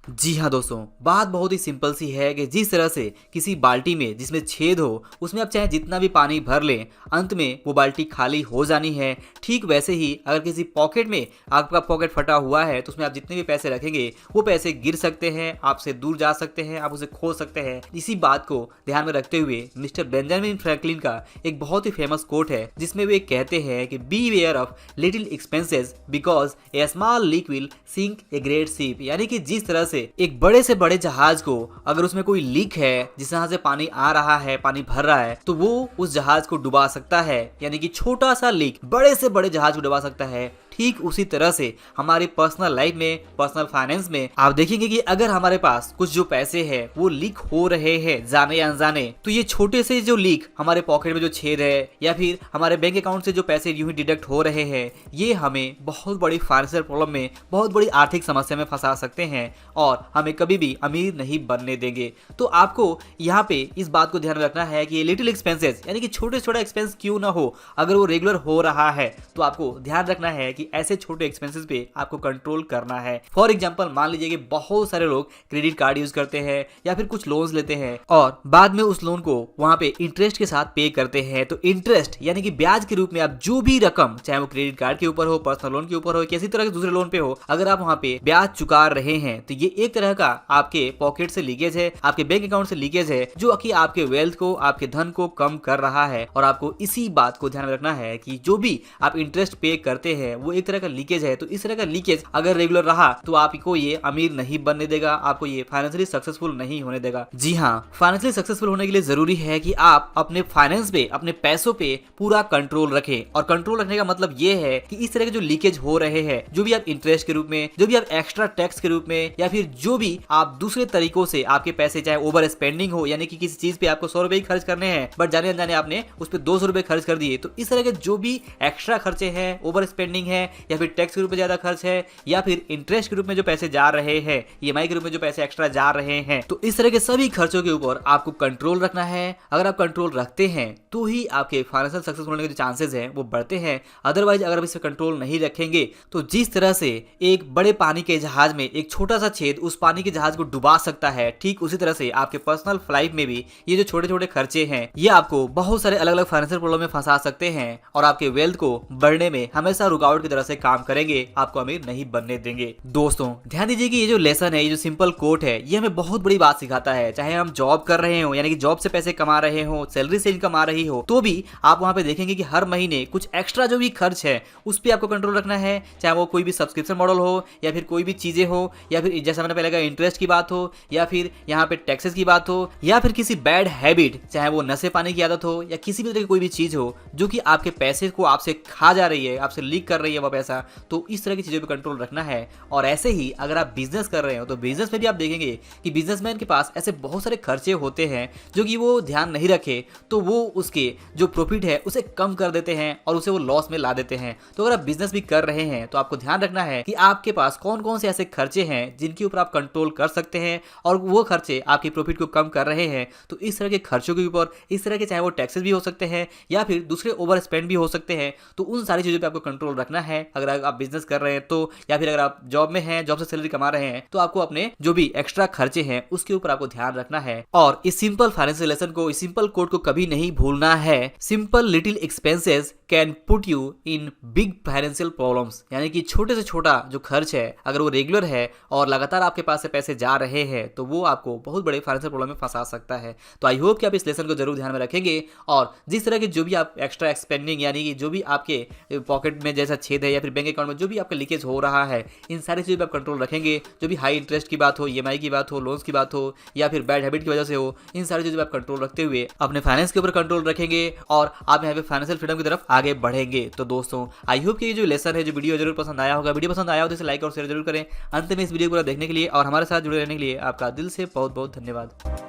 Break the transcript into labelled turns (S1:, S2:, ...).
S1: जी हाँ दोस्तों, बात बहुत ही सिंपल सी है कि जिस तरह से किसी बाल्टी में जिसमें छेद हो उसमें आप चाहे जितना भी पानी भर लें, अंत में वो बाल्टी खाली हो जानी है। ठीक वैसे ही अगर किसी पॉकेट में आपका पॉकेट फटा हुआ है तो उसमें आप जितने भी पैसे रखेंगे वो पैसे गिर सकते हैं, आपसे दूर जा सकते हैं, आप उसे खो सकते हैं। इसी बात को ध्यान में रखते हुए मिस्टर बेंजामिन फ्रैंकलिन का एक बहुत ही फेमस कोट है जिसमें वे कहते हैं कि beware of little expenses because a small leak will sink a great ship. यानी कि जिस तरह से एक बड़े से बड़े जहाज को अगर उसमें कोई लीक है जहां से पानी आ रहा है, पानी भर रहा है, तो वो उस जहाज को डुबा सकता है। यानी कि छोटा सा लीक बड़े से बड़े जहाज को डुबा सकता है। ठीक उसी तरह से हमारी पर्सनल लाइफ में, पर्सनल फाइनेंस में आप देखेंगे कि अगर हमारे पास कुछ जो पैसे हैं वो लीक हो रहे हैं जाने या अनजाने, तो ये छोटे से जो लीक हमारे पॉकेट में जो छेद है या फिर हमारे बैंक अकाउंट से जो पैसे यूं ही डिडक्ट हो रहे हैं, ये हमें बहुत बड़ी फाइनेंशियल प्रॉब्लम में, बहुत बड़ी आर्थिक समस्या में फंसा सकते हैं और हमें कभी भी अमीर नहीं बनने देंगे। तो आपको यहाँ पे इस बात को ध्यान में रखना है कि लिटिल एक्सपेंसेस यानी कि छोटे छोटे एक्सपेंस क्यों ना हो, अगर वो रेगुलर हो रहा है तो आपको ध्यान रखना है कि ऐसे छोटे एक्सपेंसेस पे आपको कंट्रोल करना है। फॉर एग्जांपल मान लीजिए कि बहुत सारे लोग क्रेडिट कार्ड यूज करते हैं या फिर कुछ लोन्स लेते हैं और बाद में उस लोन को वहां पे इंटरेस्ट के साथ पे करते हैं। तो इंटरेस्ट यानी कि ब्याज के रूप में आप जो भी रकम, चाहे वो क्रेडिट कार्ड के ऊपर हो, पर्सनल लोन के ऊपर हो, किसी तरह के दूसरे लोन पे हो, अगर आप वहां पे ब्याज चुका रहे हैं तो ये एक तरह का आपके पॉकेट से लीकेज है, आपके बैंक अकाउंट से लीकेज है, जो कि आपके वेल्थ को, आपके धन को कम कर रहा है। और आपको इसी बात को ध्यान में रखना है कि जो भी आप इंटरेस्ट पे करते हैं वो एक तरह का लीकेज है। तो इस तरह का लीकेज अगर रेगुलर रहा तो आपको ये अमीर नहीं बनने देगा, आपको ये फाइनेंशियली सक्सेसफुल नहीं होने देगा। जी हाँ, फाइनेंशियली सक्सेसफुल होने के लिए जरूरी है कि आप अपने फाइनेंस पे, अपने पैसों पे पूरा कंट्रोल रखें। और कंट्रोल रखने का मतलब ये है कि इस तरह के जो लीकेज हो रहे हैं, जो भी आप इंटरेस्ट के रूप में, जो भी आप एक्स्ट्रा टैक्स के रूप में, या फिर जो भी आप दूसरे तरीकों से आपके पैसे, चाहे ओवर स्पेंडिंग हो यानी कि किसी चीज पे आपको 100 रुपए ही खर्च करने हैं बट जाने अनजाने आपने उस पर 200 रुपए खर्च कर दिए, तो इस तरह के जो भी एक्स्ट्रा खर्चे हैं, ओवर स्पेंडिंग है या फिर टैक्स के रूप में ज्यादा खर्च है या फिर इंटरेस्ट के रूप में जो पैसे जा रहे हैं, ईएमआई के रूप में जो पैसे एक्स्ट्रा जा रहे हैं, तो इस तरह के सभी खर्चों के ऊपर आपको कंट्रोल रखना है। अगर आप कंट्रोल रखते हैं तो ही आपके फाइनेंशियल सक्सेस होने के जो चांसेस हैं वो बढ़ते हैं। अदरवाइज अगर आप इस पर कंट्रोल नहीं रखेंगे तो जिस तरह से एक बड़े पानी के जहाज में एक छोटा सा छेद उस पानी के जहाज को डुबा सकता है, ठीक उसी तरह से आपके पर्सनल लाइफ में भी ये जो छोटे छोटे खर्चे हैं ये आपको बहुत सारे अलग अलग फाइनेंशियल प्रॉब्लम में फंसा सकते हैं और आपके वेल्थ को बढ़ने में हमेशा रुकावट की तरह से काम करेंगे, आपको अमीर नहीं बनने देंगे। दोस्तों ध्यान दीजिए कि ये जो लेसन है, ये जो सिंपल कोट है, ये हमें बहुत बड़ी बात सिखाता है। चाहे हम जॉब कर रहे हो यानी कि जॉब से पैसे कमा रहे हो, सैलरी से इनकम आ रही हो, तो भी आप वहां पे देखेंगे कि हर महीने कुछ एक्स्ट्रा जो भी खर्च है उस पर आपको कंट्रोल रखना है। चाहे वो कोई भी सब्सक्रिप्शन मॉडल हो या फिर कोई भी चीजें हो या फिर जैसा मैंने पहले कहा इंटरेस्ट की बात हो या फिर यहाँ पे टैक्सेस की बात हो या फिर किसी बैड हैबिट, चाहे वो नशे पानी की आदत हो या किसी भी तरह की कोई भी चीज हो जो कि आपके पैसे को आपसे खा जा रही है, आपसे लीक कर रही है वो पैसा, तो इस तरह की चीजों पे कंट्रोल रखना है। और ऐसे ही अगर आप बिजनेस कर रहे हो तो बिजनेस में भी आप देखेंगे कि बिजनेसमैन के पास ऐसे बहुत सारे खर्चे होते हैं जो कि वो ध्यान नहीं रखे तो वो उसके जो प्रॉफिट है उसे कम कर देते हैं और उसे वो लॉस में ला देते हैं। तो अगर आप बिजनेस भी कर रहे हैं तो आपको ध्यान रखना है कि आपके पास कौन कौन से ऐसे खर्चे हैं जिनके ऊपर आप कंट्रोल कर सकते हैं और वो खर्चे आपकी प्रॉफिट को कम कर रहे हैं। तो इस तरह के खर्चों के ऊपर, इस तरह के चाहे वो टैक्सेस भी हो सकते हैं या फिर दूसरे ओवर स्पेंड भी हो सकते हैं, तो उन सारी चीजों पे आपको कंट्रोल रखना है। अगर आप बिजनेस कर रहे हैं तो, या फिर अगर आप जॉब में हैं, जॉब से सैलरी कमा रहे हैं, तो आपको अपने जो भी एक्स्ट्रा खर्चे हैं उसके ऊपर आपको ध्यान रखना है। और इस सिंपल फाइनेंशियल लेसन को, इस सिंपल कोड को कभी नहीं भूलना है। Simple little expenses can put you in big financial problems. यानी कि छोटे से छोटा जो खर्च है अगर वो रेगुलर है और लगातार आपके पास से पैसे जा रहे हैं तो वो आपको बहुत बड़े फाइनेंशियल प्रॉब्लम में फंसा सकता है। तो आई होप कि आप इस लेसन को जरूर ध्यान में रखेंगे और जिस तरह के जो भी आप एक्स्ट्रा एक्सपेंडिंग यानी कि जो भी आपके पॉकेट में जैसा छेद है या फिर बैंक अकाउंट में जो भी आपका लीकेज हो रहा है, इन सारी चीज़ों पर आप कंट्रोल रखेंगे। जो भी हाई इंटरेस्ट की बात हो, ईएमआई की बात हो, लोन्स की बात हो या फिर बैड हैबिट की वजह से हो, इन सारी चीज़ों पर आप कंट्रोल रखते हुए अपने फाइनेंस के ऊपर कंट्रोल रखेंगे और आप यहाँ पे फाइनेंशियल फ्रीडम की तरफ आगे बढ़ेंगे। तो दोस्तों आई होप कि ये जो लेसन है, जो वीडियो जरूर पसंद आया होगा। वीडियो पसंद आया हो तो इसे लाइक और शेयर जरूर करें। अंत में इस वीडियो को देखने के लिए और हमारे साथ जुड़े रहने के लिए आपका दिल से बहुत बहुत धन्यवाद।